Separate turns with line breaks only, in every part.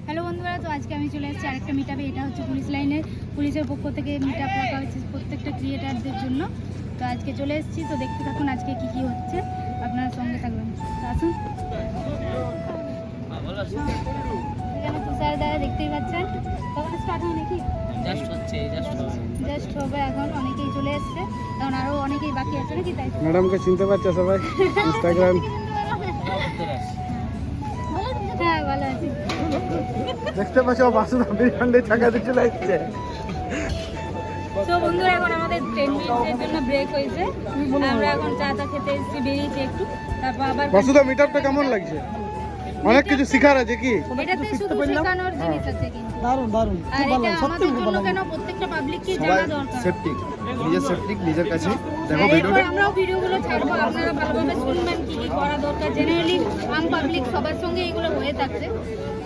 Hello বন্ধুরা, তো আজকে আমি চলে এসেছি আরেকটা মিটআপে। এটা হচ্ছে পুলিশ লাইনের, পুলিশের পক্ষ থেকে মিটআপ রাখা হয়েছে প্রত্যেকটা ক্রিয়েটারদের জন্য। তো আজকে চলে এসেছি, তো দেখতে থাকুন আজকে কি কি হচ্ছে, আপনারা সঙ্গে থাকবেন। তো আসুন, এখানে তুষার দ্বারা দেখতেই পাচ্ছেন। তখন স্টার্ট হয় নাকি? জাস্ট হবে এখন। অনেকেই চলে এসছে, কারণ আরও অনেকেই বাকি আছে নাকি? তাই
ম্যাডামকে চিনতে পারছে সবাই ইনস্টাগ্রাম।
হ্যাঁ, ভালো আছি।
দেখতে পাচ্ছ বাসুদা বিরিয়ানি চাকাতে চলে আসছে।
তো বন্ধুরা, এখন আমাদের 10 মিনিটের জন্য ব্রেক হয়েছে। আমরা এখন চা খেতে এসেছি, বেরিয়েছি একটু, তারপর আবার।
বাসুদা মিটআপটা কেমন লাগছে? অনেক কিছু শেখার আছে কি?
এটাতে শুধু শেখানোর জিনিস আছে কিন্তু।
দারুণ দারুণ,
আর এটা আমাদের জন্য কেন, প্রত্যেকটা পাবলিককে জানা দরকার।
সেফটি, নিজের সেফটি নিজের কাছে। দেখো
আর এরপর
ভিডিওটা
আমরাও ভিডিওগুলো ছাড়বো, আপনারা ভালোভাবে শুনবেন কি কি করা দরকার। জেনারেলি আম পাবলিক সবার সঙ্গে এগুলো হয়ে থাকছে,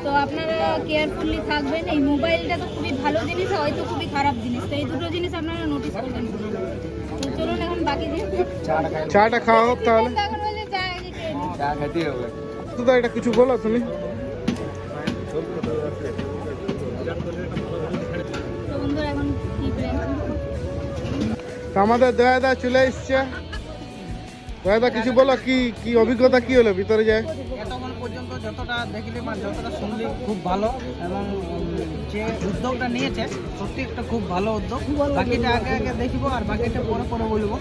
তো আপনারা কেয়ারফুলি থাকবেন। এই মোবাইলটা তো খুবই ভালো জিনিস, হয়তো খুবই খারাপ জিনিস, তো এই দুটো জিনিস আপনারা নোটিস করবেন। তো চলুন এখন বাকি দিন
চাটা খাওয়া হোক তাহলে।
এখন বলে চা আগে খেয়ে নিই।
চা খেতে হবে।
বাসুদা এটা কিছু বলো তুমি।
তো বন্ধুরা, এখন কি প্ল্যান?
আমাদের দয়াদা চলে এসছে। দয়াদা কিছু বলো, কি কি অভিজ্ঞতা কি হলো ভিতরে যায়?
এতক্ষণ পর্যন্ত যতটা দেখলি বা যতটা শুনলি খুব ভালো, এবং যে উদ্যোগটা নিয়েছে সত্যি একটা খুব ভালো উদ্যোগ। বাকিটা আগে আগে দেখবো আর বাকিটা পরে পরে বলবো।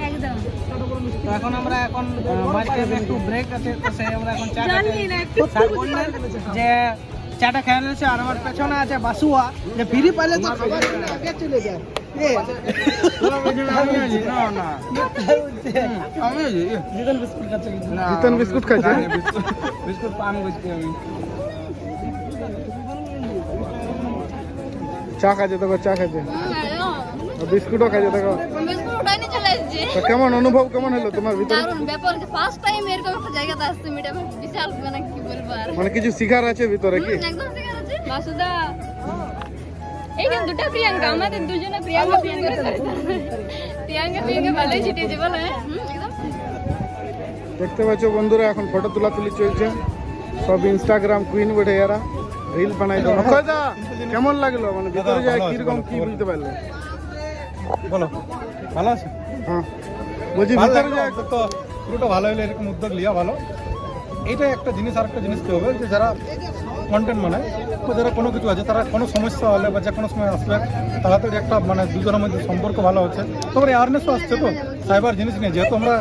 একদম।
তো এখন আমরা মাঝখানে একটু ব্রেক আছে, তো সেই আমরা এখন চা স্যার বললেন যে চাটা খেয়ে নিয়েছে। আর আমার পেছনে আছে বাসুয়া, যে ফিরি পাইলে তো খাবার আগে চলে যায়।
জিতন বিস্কুট খাইছে।
বিস্কুট পান করছি আমি।
চা খাইছে দেখো, চা খাইছে, বিস্কুটও খাইছে দেখো।
বিস্কুট উঠাই নিয়ে চলে এসেছি।
তো কেমন অনুভব কেমন হলো তোমার ভিতরে?
দারুণ ব্যাপার, ফার্স্ট টাইম এরকম একটা জায়গাতে আসছে। মিটাপে বিশাল, মানে কি বলবো আর।
মানে কিছু শিখার আছে ভিতরে কি?
একদম ঠিক আছে।
বাসুদা, এইখানে দুটো প্রিয়াঙ্কা, আমাদের দুজনে প্রিয়াঙ্কা ভালোই ছিটেছে বলো।
একদম
দেখতে পাচ্ছ বন্ধুরা, এখন ফটো তোলাতুলি চলছে। সব ইনস্টাগ্রাম কুইন বেটে এরা রিল বানাই। অক্ষয়দা কেমন লাগলো, মানে ভিতরে যায় কিরকম কি বুঝতে পারলে?
বলো, ভালো আছে?
হ্যাঁ বলছি
ভালো
ভিতরে
লাগলো,
যায়।
তো পুরোটা ভালো হলে এরকম উদ্যোগ লিয়া ভালো। এইটা একটা জিনিস। আর একটা জিনিস কি হবে, যে যারা কন্টেন্ট বানায়, তো যারা কোনো কিছু আছে, তারা কোনো সমস্যা হলে বা যে কোনো সময় আসবে, তাড়াতাড়ি একটা মানে দুজনের মধ্যে সম্পর্ক ভালো হচ্ছে। তারপরে অ্যাওয়ারনেসও আসছে তো সাইবার জিনিস নিয়ে, যেহেতু আমরা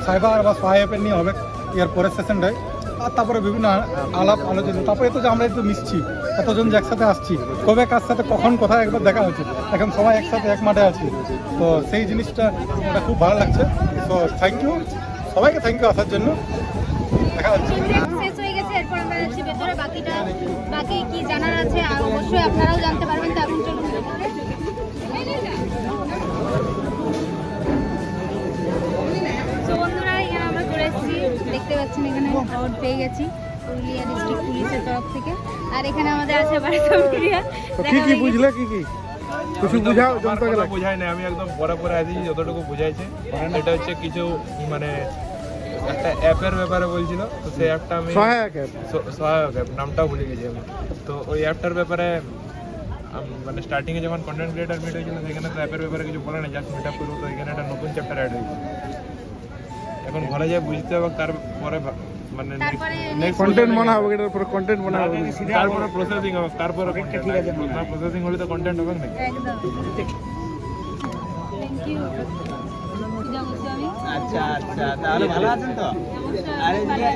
সাইবার বা সোয়াইপের নিয়ে হবে এর পরের সেশনটায়। আর তারপরে বিভিন্ন আলাপ আলোচনা, তারপরে তো যে আমরা একটু মিশছি, এতজন যে একসাথে আসছি, কবে কার সাথে কখন কোথায় একবার দেখা হচ্ছে, এখন সবাই একসাথে এক মাঠে আছি, তো সেই জিনিসটা ওটা খুব ভালো লাগছে। তো থ্যাংক ইউ সবাইকে, থ্যাংক ইউ আসার জন্য। দেখা যাচ্ছে।
শেষ হয়ে গেছে, এরপর আমরা যাচ্ছি ভেতরে। বাকি কি জানার আছে আর অবশ্যই আপনারাও জানতে পারবেন। তো এখন চলুন ভেতরে। তো বন্ধুরা, এখানে আমরা চলে এসেছি, দেখতে পাচ্ছেন এখানে অ্যাওয়ার্ড পেয়ে গেছি পুরুলিয়া ডিস্ট্রিক্ট পুলিশের তরফ থেকে। আর এখানে আমাদের আছে বাড়িতে মিডিয়া।
তো কি কি বুঝলে, কি কি কিছু বুঝাও জানতে গেলে?
বুঝাই না, আমি একদম পরে আছি যতটুকু বুঝাইছে। এটা হচ্ছে কিছু মানে একটা অ্যাপের ব্যাপারে বলছিল, তো সেই অ্যাপটা আমি
সহায়ক
অ্যাপ নামটাও ভুলে গেছি আমি। তো ওই অ্যাপটার ব্যাপারে মানে স্টার্টিংয়ে যখন কন্টেন্ট ক্রিয়েটার মিট হয়েছিল, সেখানে তো অ্যাপের ব্যাপারে কিছু বলে না, জাস্ট মিট আপ করবো। তো এখানে একটা নতুন চ্যাপ্টার অ্যাড হয়েছে। এখন ঘরে যায় বুঝতে হবে, তারপরে মানে
কন্টেন্ট বানা হবে, এটার উপরে কন্টেন্ট বানা হবে,
তারপরে প্রসেসিং হবে, তারপরে ঠিক আছে। প্রসেসিং হলে তো কন্টেন্ট হবে না।
একদম। Thank you.
আচ্ছা আচ্ছা, তাহলে ভালো আছেন তো? আর এই যে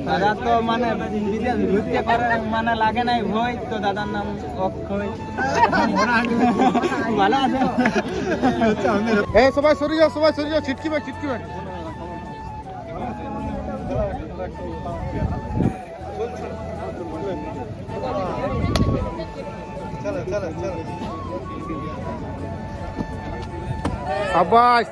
দাদা তো মানে বিদেশ ঘুরতে পারে, মানে লাগে নাই ভয়, তো দাদার নাম অক্ষয়। ভালো আছেন?
এই সবাই সরে যাও, সবাই সরে যাও, ছিটকিবে। সাবাস।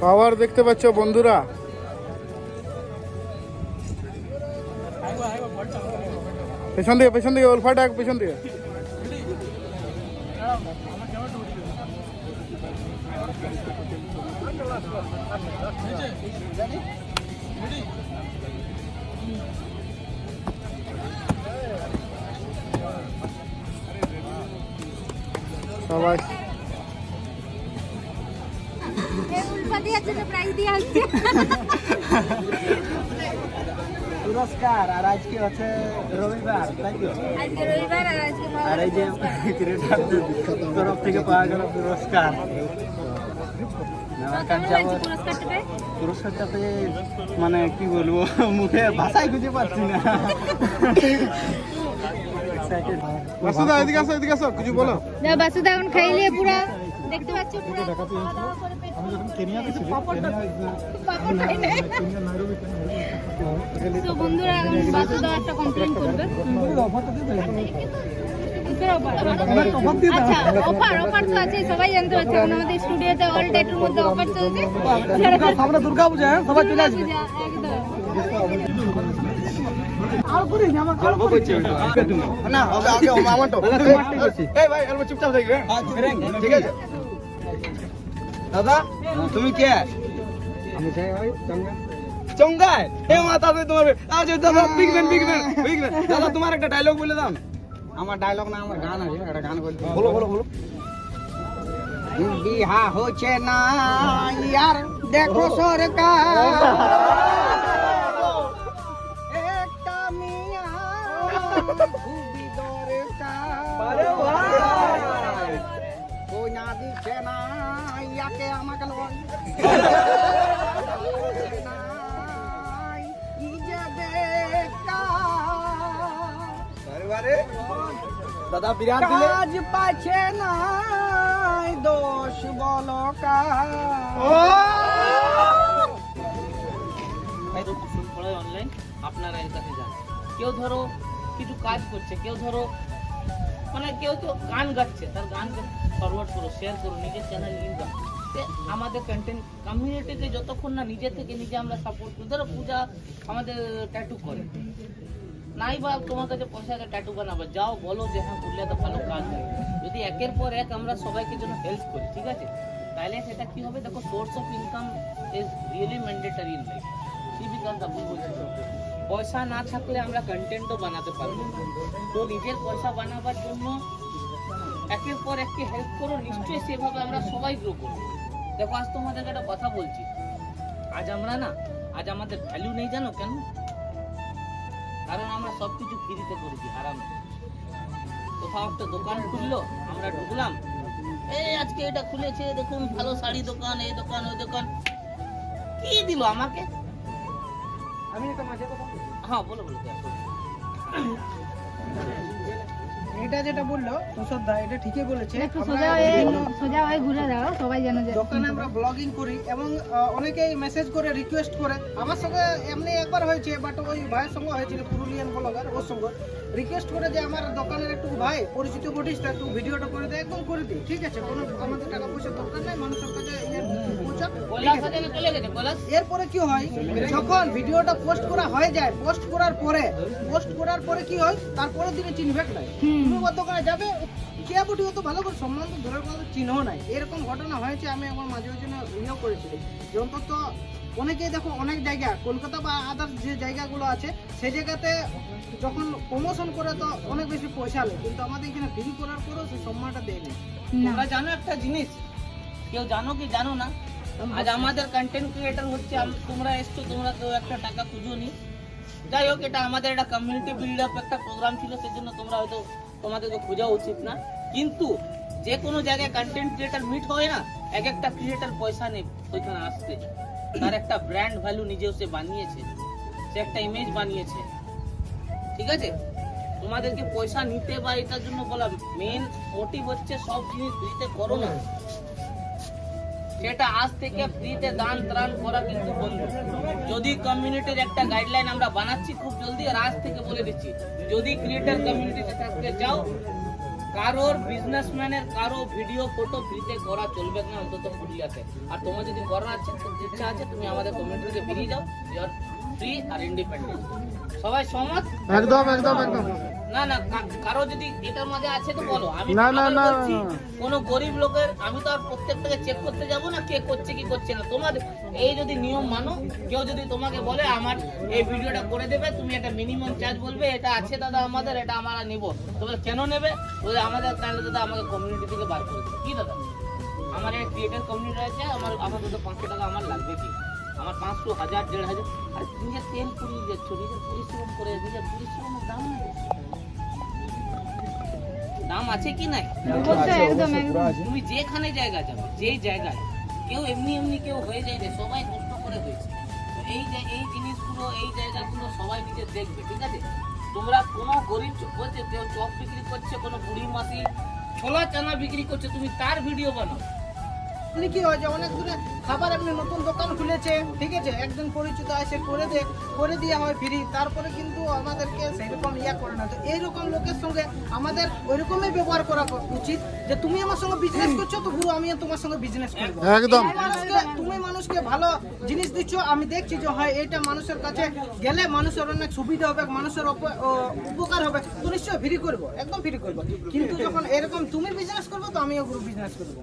পাওয়ার দেখতে পাচ্ছ বন্ধুরা। পেছন দিকে উলফাটা পেছন দিকে। সবাই
প্রাইজ দেওয়া হচ্ছে।
পুরস্কার আর আজকে হচ্ছে রবিবার, তাই তো?
আজকে রবিবার আর আজকে
আর এই যে ক্রিকেটারদের তরফ থেকে পাওয়া গেল পুরস্কার। নেওয়ার কাজ যাবো।
পুরস্কারটা পেয়ে
পুরস্কারটা পেয়ে মানে কি বলবো, মুখে ভাষাই খুঁজে পাচ্ছি না।
বাসুদা এদিকে আসো কিছু বলো।
যা বাসুদা এখন খাইলে পুরো দেখতে পাচ্ছ পুরো খাওয়া দাওয়া করে পেট
আমি যখন কেনিয়াতে ছিলাম,
পাপড় খাই না। তো বন্ধুরা এখন বাসুদা একটা কমপ্লেন করবে। আচ্ছা অফার তো আছে, সবাই জানতে পারছে। এখন আমাদের স্টুডিওতে অল ট্যাটুর মধ্যে অফার চলছে।
সামনে দুর্গা পূজা, সবাই চলে আসবে।
পূজা একদম।
না হবে আগে আমারটা এই ভাই এবার চুপচাপ থাকবে ঠিক আছে। দাদা তুমি কে?
আমি যাই ভাই চঙ্গা।
চঙ্গায় হে মাতা দে তোমার আজ দাদা বিগ ম্যান দাদা তোমার একটা ডায়লগ বলে দাও।
আমার ডায়লগ না, আমার গান আছে, একটা গান বলি।
বলো
বিহা হচ্ছে না ইয়ার দেখো সরকার, একটা মিয়া খুবই দরকার, কই না দিচ্ছে না ইয়াকে আমাকে লয়।
দাদা বিরাট দিলে
কাজ পাচ্ছে না দোষ বলো
অনলাইন আপনারা এর কাছে যান। কেউ ধরো কিছু কাজ করছে, কেউ ধরো মানে কেউ তো গান গাচ্ছে, তার গানকে ফরওয়ার্ড করো, শেয়ার করো, নিজের চ্যানেল ইনকাম। আমাদের কন্টেন্ট কমিউনিটিতে যতক্ষণ না নিজে থেকে নিজে আমরা সাপোর্ট করি, ধরো পূজা আমাদের ট্যাটু করে নাই বা তোমার কাছে পয়সা ট্যাটু বানাবো, যাও বলো যে হ্যাঁ পুরুলিয়াতে ভালো কাজ হয়। যদি একের পর এক আমরা সবাইকে জন্য হেল্প করি, ঠিক আছে, তাহলে সেটা কি হবে দেখো, source of income is really mandatory in life. কি বিকাশ আপনি বলছি, পয়সা না থাকলে আমরা কন্টেন্টও বানাতে পারবো। তো নিজের পয়সা বানাবার জন্য একের পর এককে হেল্প করো, নিশ্চয়ই সেভাবে আমরা সবাই গ্রো করবো। দেখো আজ তোমাদেরকে একটা কথা বলছি, আজ আমরা না, আজ আমাদের ভ্যালু নেই জানো কেন? কারণ আমরা সবকিছু ফ্রিতে করেছি, হারামে। কোথাও একটা দোকান খুললো, আমরা ঢুকলাম, এই আজকে এটা খুলেছে দেখুন, ভালো শাড়ি দোকান, এই দোকান ওই দোকান, কি দিল আমাকে?
আমি একটা মাঝে কথা
হ্যাঁ বলো।
এটা যেটা বললো তুষারদা, এটা ঠিকই বলেছে।
একটু
আমরা
সোজা হয়ে ঘুরে দাও, সবাই জানে যে
দোকানে আমরা ব্লগিং করি এবং অনেকেই মেসেজ করে রিকোয়েস্ট করে। আমার সঙ্গে এমনি একবার হয়েছে, বাট ওই ভাইয়ের সঙ্গে হয়েছিল, পুরুলিয়ান ব্লগার, ওর সঙ্গে রিকোয়েস্ট করে যে আমার দোকানের একটু ভাই পরিচিত ঘটিস, একটু ভিডিওটা করে দেয়, একদম করে দিই, ঠিক আছে, কোনো আমাদের টাকা পয়সা দরকার নেই, মানুষের কাছে পৌঁছাক। এরপরে কি হয়, যখন ভিডিওটা পোস্ট করা হয়ে যায়, পোস্ট করার পরে কি হয়, তারপরে দিনে চিনবে নাই, তুমি ওর দোকানে যাবে, কে বুটি অত ভালো করে সম্মান তো ধরার কোনো চিহ্ন নাই। এরকম ঘটনা হয়েছে, আমি আমার মাঝে মাঝে ইয়েও করেছি যে অন্তত অনেকেই দেখো অনেক জায়গা, কলকাতা বা আদার্স যে জায়গাগুলো আছে, সেই জায়গাতে যখন প্রমোশন করে তো অনেক বেশি পয়সা নেয়, কিন্তু আমাদের এখানে ফ্রি করার পরেও সেই সম্মানটা দেয় না।
তোমরা জানো একটা জিনিস, কেউ জানো কি জানো না, আজ আমাদের কন্টেন্ট ক্রিয়েটর হচ্ছে, তোমরা এসছো, তোমরা কেউ একটা টাকা খুঁজো নি, যাই হোক, এটা আমাদের একটা কমিউনিটি বিল্ড আপ একটা প্রোগ্রাম ছিল, সেজন্য তোমরা হয়তো তোমাদেরকে খোঁজা উচিত না। কিন্তু যে কোনো জায়গায় কন্টেন্ট ক্রিয়েটর মিট হয় না, এক একটা ক্রিয়েটর পয়সা নেই ওইখানে আসতে, তার একটা ব্র্যান্ড ভ্যালু নিজেও সে বানিয়েছে, সে একটা ইমেজ বানিয়েছে, ঠিক আছে। তোমাদেরকে পয়সা নিতে বা এটার জন্য বলা, মেন মোটিভ হচ্ছে সব জিনিস ফ্রিতে করো না, সেটা আজ থেকে ফ্রিতে দান ত্রাণ করা কিন্তু বন্ধ। যদি কমিউনিটির একটা গাইডলাইন আমরা বানাচ্ছি খুব জলদি, আর আজ থেকে বলে দিচ্ছি, যদি ক্রিয়েটর কমিউনিটিতে থাকতে চাও, কারোর বিজনেসম্যানের কারো ভিডিও ফটো ফ্রিতে করা চলবে না, অন্তত পুরুলিয়াতে। আর তোমার যদি করার ইচ্ছা আছে, তুমি আমাদের কমিউনিটিতে বেরিয়ে যাও, ইউ আর ফ্রি আর ইন্ডিপেন্ডেন্ট। সবাই সহমত?
একদম একদম একদম।
না না, কারো যদি এটার মাঝে আছে তো বলো। আমি
না, না,
আবার
না,
বলছি,
না।
কোনো গরিব লোকের আমি তো আর প্রত্যেকটাকে চেক করতে যাব না কে করছে কি করছে না। তোমার এই যদি নিয়ম মানো, কেউ যদি তোমাকে বলে আমার এই ভিডিওটা করে দেবে, তুমি একটা মিনিমাম চার্জ বলবে এটা আছে দাদা আমাদের, এটা আমরা নেব। তবে কেন নেবে? বলে আমাদের তাহলে দাদা আমাকে কমিউনিটি থেকে বার করে দেবে। কি দাদা, আমার এই ক্রিয়েটার কমিউনিটি আছে, আমার দাদা 500 টাকা আমার লাগবে কি? আমার 500, 1000, 1500। আর নিজের তেল পুড়িয়ে দিচ্ছ, নিজের পরিশ্রম করে, নিজের পরিশ্রমের দাম নেই, দাম আছে কি নাই?
অবশ্যই, একদম একদম।
তুমি যেখানে জায়গা যাবে, যেই জায়গায় কেউ এমনি এমনি কেউ হয়ে যায় না, সবাই কষ্ট করে হয়েছে। তো এই জিনিসগুলো, এই জায়গাগুলো সবাই নিজে দেখবে, ঠিক আছে? তোমরা কোনো গরিব বলছে কেউ চপ বিক্রি করছে, কোনো বুড়ি মাসি ছোলা চানা বিক্রি করছে, তুমি তার ভিডিও বানাও।
আপনি কি হয় যে অনেক দূরে খাবার আপনি নতুন দোকান খুলেছে, ঠিক আছে, একজন পরিচিত আছে করে দিয়ে হয় ফ্রি, তারপরে কিন্তু আমাদেরকে সেরকম করে না। তো এইরকম লোকের সঙ্গে আমাদের ওইরকমই ব্যবহার করা উচিত যে তুমি আমার সঙ্গে বিজনেস করছো তো গুরু আমিও তোমার সঙ্গে বিজনেস করবো।
একদম।
তুমি মানুষকে ভালো জিনিস দিচ্ছ, আমি দেখছি যে হয় এটা মানুষের কাছে গেলে মানুষের অনেক সুবিধা হবে, মানুষের উপকার হবে, তো নিশ্চয়ই ফ্রি করবো, একদম ফ্রি করবো। কিন্তু যখন এরকম তুমি বিজনেস করবো তো আমিও গুরু বিজনেস করবো।